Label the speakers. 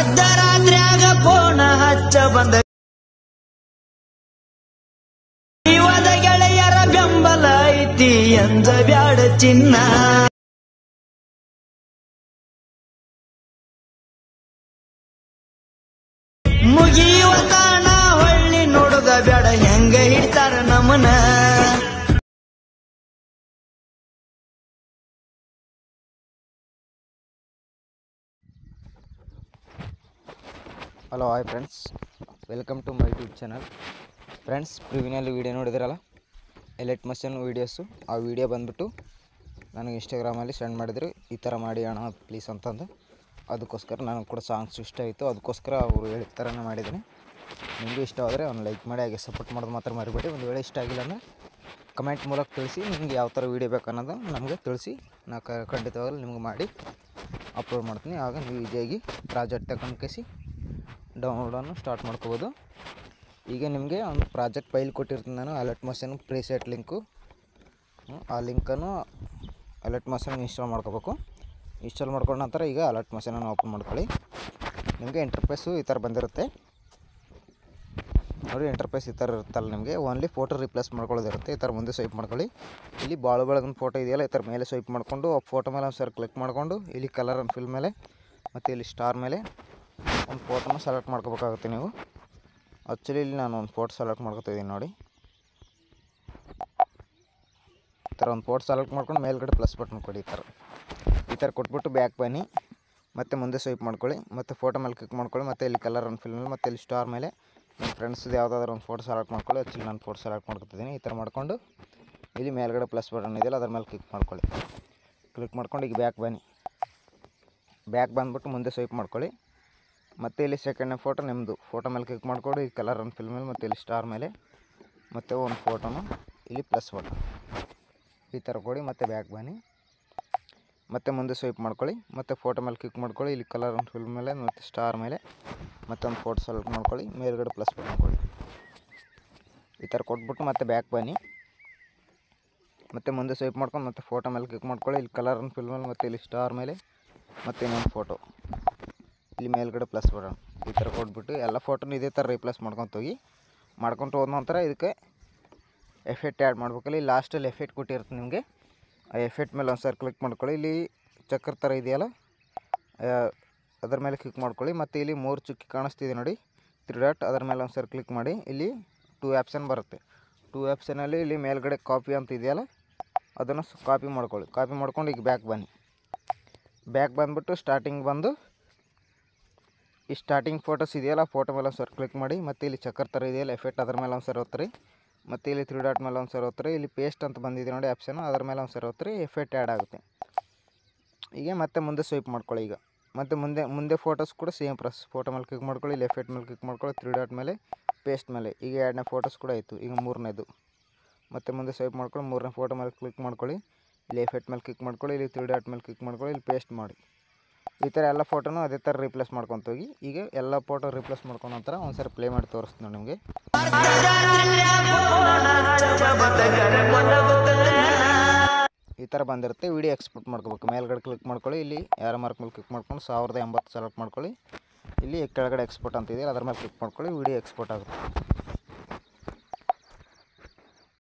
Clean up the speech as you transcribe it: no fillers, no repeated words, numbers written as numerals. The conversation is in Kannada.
Speaker 1: ಅರ್ಧರಾತ್ರ್ಯಾಗ ಫೋನ ಹಚ್ಚ ಬಂದ ಜೀವದ ಗೆಳೆಯರ ಬೆಂಬಲ ಐತಿ ಎಂದ ಬ್ಯಾಡ ಚಿನ್ನ ಮುಗಿಯುವ ತಾಣ ಹೊಳ್ಳಿ ನೋಡುದ ಬ್ಯಾಡ ಹೆಂಗ ಹಿಡ್ತಾರ ನಮನ
Speaker 2: hello hi friends, welcome to my YouTube channel. Friends, ಪ್ರಿವಿನಲ್ಲಿ ವೀಡಿಯೋ ನೋಡಿದಿರಲ್ಲ, ಎಲೆಟ್ ಮಷನ್ ವೀಡಿಯೋಸು. ಆ ವಿಡಿಯೋ ಬಂದುಬಿಟ್ಟು ನನಗೆ ಇನ್ಸ್ಟಾಗ್ರಾಮಲ್ಲಿ ಸೆಂಡ್ ಮಾಡಿದ್ರು, ಈ ಥರ ಮಾಡಿ ಅಣ್ಣ ಪ್ಲೀಸ್ ಅಂತಂದು. ಅದಕ್ಕೋಸ್ಕರ ನನಗೆ ಕೂಡ ಸಾಂಗ್ಸ್ ಇಷ್ಟ ಆಯಿತು, ಅದಕ್ಕೋಸ್ಕರ ಅವರು ಹೇಳಿದ ಥರನೇ ಮಾಡಿದ್ದೀನಿ. ನಿಮಗೂ ಇಷ್ಟವಾದರೆ ಒಂದು ಲೈಕ್ ಮಾಡಿ, ಹಾಗೆ ಸಪೋರ್ಟ್ ಮಾಡೋದು ಮಾತ್ರ ಮರಿಬೇಡಿ. ಒಂದು ವೇಳೆ ಇಷ್ಟ ಆಗಿಲ್ಲ ಅಂದರೆ ಕಮೆಂಟ್ ಮೂಲಕ ತಿಳಿಸಿ, ನಿಮ್ಗೆ ಯಾವ ಥರ ವೀಡಿಯೋ ಬೇಕನ್ನೋದು ನಮಗೆ ತಿಳಿಸಿ. ನಾನು ಖಂಡಿತವಾಗಲೂ ನಿಮ್ಗೆ ಮಾಡಿ ಅಪ್ಲೋಡ್ ಮಾಡ್ತೀನಿ. ಆಗ ನೀವು ಈಸಿಯಾಗಿ ಪ್ರಾಜೆಕ್ಟ್ ತಗೊಂಡು ಡೌನ್ಲೋಡನ್ನು ಸ್ಟಾರ್ಟ್ ಮಾಡ್ಕೋಬೋದು. ಈಗ ನಿಮಗೆ ಒಂದು ಪ್ರಾಜೆಕ್ಟ್ ಫೈಲ್ ಕೊಟ್ಟಿರ್ತೀನಿ ನಾನು, ಅಲರ್ಟ್ ಮೋಷನ್ ಪ್ರೀಸೆಟ್ ಲಿಂಕು. ಆ ಲಿಂಕನ್ನು ಅಲರ್ಟ್ ಮೋಷನ್ ಇನ್ಸ್ಟಾಲ್ ಮಾಡ್ಕೋಬೇಕು. ಇನ್ಸ್ಟಾಲ್ ಮಾಡ್ಕೊಂಡ ನಂತರ ಈಗ ಅಲರ್ಟ್ ಮೋಷನನ್ನು ಓಪನ್ ಮಾಡ್ಕೊಳ್ಳಿ. ನಿಮಗೆ ಇಂಟರ್ಫೇಸು ಈ ಥರ ಬಂದಿರುತ್ತೆ ನೋಡಿ. ಇಂಟರ್ಫೇಸ್ ಈ ಥರ ಇರುತ್ತಲ್ಲ, ನಿಮಗೆ ಓನ್ಲಿ ಫೋಟೋ ರಿಪ್ಲೇಸ್ ಮಾಡ್ಕೊಳ್ಳೋದಿರುತ್ತೆ. ಈ ಥರ ಮುಂದೆ ಸ್ವೈಪ್ ಮಾಡ್ಕೊಳ್ಳಿ. ಇಲ್ಲಿ ಭಾಳ ಬೆಳಗಿನ ಫೋಟೋ ಇದೆಯಲ್ಲ, ಈ ಥರ ಮೇಲೆ ಸ್ವೈಪ್ ಮಾಡಿಕೊಂಡು ಆ ಫೋಟೋ ಮೇಲೆ ಒಂದು ಸರಿ ಕ್ಲಿಕ್ ಮಾಡಿಕೊಂಡು ಇಲ್ಲಿ ಕಲರ್ ಆ್ಯಂಡ್ ಫಿಲ್ ಮೇಲೆ ಮತ್ತು ಇಲ್ಲಿ ಸ್ಟಾರ್ ಮೇಲೆ ಒಂದು ಫೋಟೋನ ಸೆಲೆಕ್ಟ್ ಮಾಡ್ಕೋಬೇಕಾಗುತ್ತೆ ನೀವು. ಆ್ಯಕ್ಚುಲಿ ಇಲ್ಲಿ ನಾನು ಒಂದು ಫೋಟೋ ಸೆಲೆಕ್ಟ್ ಮಾಡ್ಕೊತಿದ್ದೀನಿ ನೋಡಿ. ಈ ಥರ ಒಂದು ಫೋಟೋ ಸೆಲೆಕ್ಟ್ ಮಾಡ್ಕೊಂಡು ಮೇಲ್ಗಡೆ ಪ್ಲಸ್ ಬಟನ್ ಕೊಡಿ. ಈ ಥರ ಕೊಟ್ಬಿಟ್ಟು ಬ್ಯಾಕ್ ಬನ್ನಿ, ಮತ್ತು ಮುಂದೆ ಸ್ವೈಪ್ ಮಾಡ್ಕೊಳ್ಳಿ, ಮತ್ತು ಫೋಟೋ ಮೇಲೆ ಕ್ಲಿಕ್ ಮಾಡ್ಕೊಳ್ಳಿ, ಮತ್ತು ಇಲ್ಲಿ ಕಲರ್ ಆ್ಯಂಡ್ ಫಿಲ್ ಮೇಲೆ ಮತ್ತು ಇಲ್ಲಿ ಸ್ಟಾರ್ ಮೇಲೆ ನಿಮ್ಮ ಫ್ರೆಂಡ್ಸ್ದು ಯಾವುದಾದ್ರೂ ಒಂದು ಫೋಟೋ ಸೆಲೆಕ್ಟ್ ಮಾಡ್ಕೊಳ್ಳಿ. ಆ್ಯಕ್ಚುಲಿ ನಾನು ಫೋಟೋ ಸೆಲೆಕ್ಟ್ ಮಾಡ್ಕೊತಿದ್ದೀನಿ. ಈ ಥರ ಮಾಡ್ಕೊಂಡು ಇಲ್ಲಿ ಮೇಲ್ಗಡೆ ಪ್ಲಸ್ ಬಟನ್ ಇದೆಯಲ್ಲ, ಅದ್ರ ಮೇಲೆ ಕ್ಲಿಕ್ ಮಾಡ್ಕೊಳ್ಳಿ. ಕ್ಲಿಕ್ ಮಾಡ್ಕೊಂಡು ಈಗ ಬ್ಯಾಕ್ ಬನ್ನಿ. ಬ್ಯಾಕ್ ಬಂದುಬಿಟ್ಟು ಮುಂದೆ ಸ್ವೈಪ್ ಮಾಡ್ಕೊಳ್ಳಿ, ಮತ್ತು ಇಲ್ಲಿ ಸೆಕೆಂಡ್ನೇ ಫೋಟೋ ನಿಮ್ಮದು ಫೋಟೋ ಮೇಲೆ ಕ್ಲಿಕ್ ಮಾಡ್ಕೊಂಡು ಈ ಕಲರ್ ಆ್ಯಂಡ್ ಫಿಲ್ ಮೇಲೆ ಮತ್ತು ಇಲ್ಲಿ ಸ್ಟಾರ್ ಮೇಲೆ ಮತ್ತು ಒಂದು ಫೋಟೋನು ಇಲ್ಲಿ ಪ್ಲಸ್ ಬಟನ್ ಈ ಥರ ಕೊಡಿ. ಮತ್ತು ಬ್ಯಾಕ್ ಬನ್ನಿ, ಮತ್ತು ಮುಂದೆ ಸ್ವೈಪ್ ಮಾಡ್ಕೊಳ್ಳಿ, ಮತ್ತು ಫೋಟೋ ಮೇಲೆ ಕ್ಲಿಕ್ ಮಾಡ್ಕೊಳ್ಳಿ, ಇಲ್ಲಿ ಕಲರ್ ಆ್ಯಂಡ್ ಫಿಲ್ ಮೇಲೆ ಮತ್ತು ಸ್ಟಾರ್ ಮೇಲೆ ಮತ್ತೊಂದು ಫೋಟೋ ಸೆಲೆಕ್ಟ್ ಮಾಡ್ಕೊಳ್ಳಿ, ಮೇಲ್ಗಡೆ ಪ್ಲಸ್ ಬಟನ್ ಕೊಡಿ. ಈ ಥರ ಕೊಟ್ಬಿಟ್ಟು ಮತ್ತೆ ಬ್ಯಾಕ್ ಬನ್ನಿ, ಮತ್ತು ಮುಂದೆ ಸ್ವೈಪ್ ಮಾಡ್ಕೊಂಡು ಮತ್ತು ಫೋಟೋ ಮೇಲೆ ಕ್ಲಿಕ್ ಮಾಡ್ಕೊಳ್ಳಿ, ಇಲ್ಲಿ ಕಲರ್ ಆ್ಯಂಡ್ ಫಿಲ್ ಮೇಲೆ ಮತ್ತು ಇಲ್ಲಿ ಸ್ಟಾರ್ ಮೇಲೆ ಮತ್ತು ಇನ್ನೊಂದು ಫೋಟೋ ಇಲ್ಲಿ ಮೇಲ್ಗಡೆ ಪ್ಲಸ್ ಬಟನ್ ಈ ಥರ ಕೊಟ್ಬಿಟ್ಟು ಎಲ್ಲ ಫೋಟೋನ ಇದೇ ಥರ ರೀಪ್ಲೇಸ್ ಮಾಡ್ಕೊತ ಹೋಗಿ. ಮಾಡ್ಕೊತ ಹೋದ ನಂತರ ಇದಕ್ಕೆ ಎಫೆಕ್ಟ್ ಆ್ಯಡ್ ಮಾಡ್ಬೇಕಲ್ಲ. ಇಲ್ಲಿ ಲಾಸ್ಟಲ್ಲಿ ಎಫೆಕ್ಟ್ ಕೊಟ್ಟಿರುತ್ತೆ ನಿಮಗೆ. ಆ ಎಫೆಕ್ಟ್ ಮೇಲೆ ಒಂದು ಸಾರಿ ಕ್ಲಿಕ್ ಮಾಡ್ಕೊಳ್ಳಿ. ಇಲ್ಲಿ ಚಕ್ರ ಥರ ಇದೆಯಲ್ಲ, ಅದರ ಮೇಲೆ ಕ್ಲಿಕ್ ಮಾಡ್ಕೊಳ್ಳಿ, ಮತ್ತು ಇಲ್ಲಿ 3 ಚುಕ್ಕಿ ಕಾಣಿಸ್ತಿದೆ ನೋಡಿ, 3 ಡಾಟ್, ಅದರ ಮೇಲೆ ಒಂದು ಸಾರಿ ಕ್ಲಿಕ್ ಮಾಡಿ. ಇಲ್ಲಿ 2 ಆಪ್ಷನ್ ಬರುತ್ತೆ. 2 ಆಪ್ಷನಲ್ಲಿ ಇಲ್ಲಿ ಮೇಲ್ಗಡೆ ಕಾಪಿ ಅಂತ ಇದೆಯಲ್ಲ, ಅದನ್ನು ಕಾಪಿ ಮಾಡ್ಕೊಳ್ಳಿ. ಕಾಪಿ ಮಾಡ್ಕೊಂಡು ಈಗ ಬ್ಯಾಕ್ ಬನ್ನಿ. ಬ್ಯಾಕ್ ಬಂದುಬಿಟ್ಟು ಸ್ಟಾರ್ಟಿಂಗ್ ಬಂದು ಈ ಸ್ಟಾರ್ಟಿಂಗ್ ಫೋಟೋಸ್ ಇದೆಯಲ್ಲ, ಫೋಟೋ ಮೇಲೆ ಒಂದು ಸರಿ ಕ್ಲಿಕ್ ಮಾಡಿ, ಮತ್ತು ಇಲ್ಲಿ ಚಕ್ರ ಥರ ಇದೆಯಲ್ಲ ಎಫೆಕ್ಟ್, ಅದರ ಮೇಲೆ ಒಂದು ಸರಿ ಒತ್ತಿರಿ, ಮತ್ತು ಇಲ್ಲಿ 3 ಡಾಟ್ ಮೇಲೆ ಒಂದು ಸರಿ ಒತ್ತಿರಿ. ಇಲ್ಲಿ ಪೇಸ್ಟ್ ಅಂತ ಬಂದಿದೆ ನೋಡಿ ಆಪ್ಷನ್, ಅದರ ಮೇಲೆ ಒಂದು ಸರಿ ಒತ್ತಿರಿ, ಎಫೆಕ್ಟ್ ಆ್ಯಡ್ ಆಗುತ್ತೆ. ಹೀಗೆ ಮತ್ತೆ ಮುಂದೆ ಸ್ವೈಪ್ ಮಾಡ್ಕೊಳ್ಳಿ. ಈಗ ಮತ್ತು ಮುಂದೆ ಫೋಟೋಸ್ ಕೂಡ ಸೇಮ್ ಪ್ರೆಸ್, ಫೋಟೋ ಮೇಲೆ ಕ್ಲಿಕ್ ಮಾಡ್ಕೊಳ್ಳಿ, ಇಲ್ಲಿ ಎಫೆಕ್ಟ್ ಮೇಲೆ ಕ್ಲಿಕ್ ಮಾಡ್ಕೊಳ್ಳಿ, 3 ಡಾಟ್ ಮೇಲೆ ಪೇಸ್ಟ್ ಮೇಲೆ. ಈಗ 2ನೇ ಫೋಟೋಸ್ ಕೂಡ ಆಯಿತು. ಈಗ 3ನೇದು ಮತ್ತು ಮುಂದೆ ಸ್ವೈಪ್ ಮಾಡ್ಕೊಳ್ಳಿ, 3ನೇ ಫೋಟೋ ಮೇಲೆ ಕ್ಲಿಕ್ ಮಾಡ್ಕೊಳ್ಳಿ, ಇಲ್ಲಿ ಎಫೆಕ್ಟ್ ಮೇಲೆ ಕ್ಲಿಕ್ ಮಾಡ್ಕೊಳ್ಳಿ, ಇಲ್ಲಿ 3 ಡಾಟ್ ಮೇಲೆ ಕ್ಲಿಕ್ ಮಾಡ್ಕೊಳ್ಳಿ, ಇಲ್ಲಿ ಪೇಸ್ಟ್ ಮಾಡಿ. ಈ ಥರ ಎಲ್ಲ ಫೋಟೋನು ಅದೇ ಥರ ರೀಪ್ಲೇಸ್ ಮಾಡ್ಕೊತ ಹೋಗಿ. ಈಗ ಎಲ್ಲ ಫೋಟೋ ರೀಪ್ಲೇಸ್ ಮಾಡ್ಕೊಂಡ ನಂತರ ಒಂದು ಸರಿ ಪ್ಲೇ ಮಾಡಿ ತೋರಿಸ್ತೀನಿ ನಿಮಗೆ. ಈ ಥರ ಬಂದಿರುತ್ತೆ. ವಿಡಿಯೋ ಎಕ್ಸ್ಪೋರ್ಟ್ ಮಾಡ್ಕೋಬೇಕು. ಮೇಲ್ಗಡೆ ಕ್ಲಿಕ್ ಮಾಡ್ಕೊಳ್ಳಿ, ಇಲ್ಲಿ ಯಾರ ಮಾರ್ಕ್ ಮೇಲೆ ಕ್ಲಿಕ್ ಮಾಡ್ಕೊಂಡು 1080 ಸೆಲೆಕ್ಟ್ ಮಾಡ್ಕೊಳ್ಳಿ, ಇಲ್ಲಿ ಕೆಳಗಡೆ ಎಕ್ಸ್ಪೋರ್ಟ್ ಅಂತ ಇದೆ, ಅದರ ಮೇಲೆ ಕ್ಲಿಕ್ ಮಾಡ್ಕೊಳ್ಳಿ, ವಿಡಿಯೋ ಎಕ್ಸ್ಪೋರ್ಟ್ ಆಗುತ್ತೆ.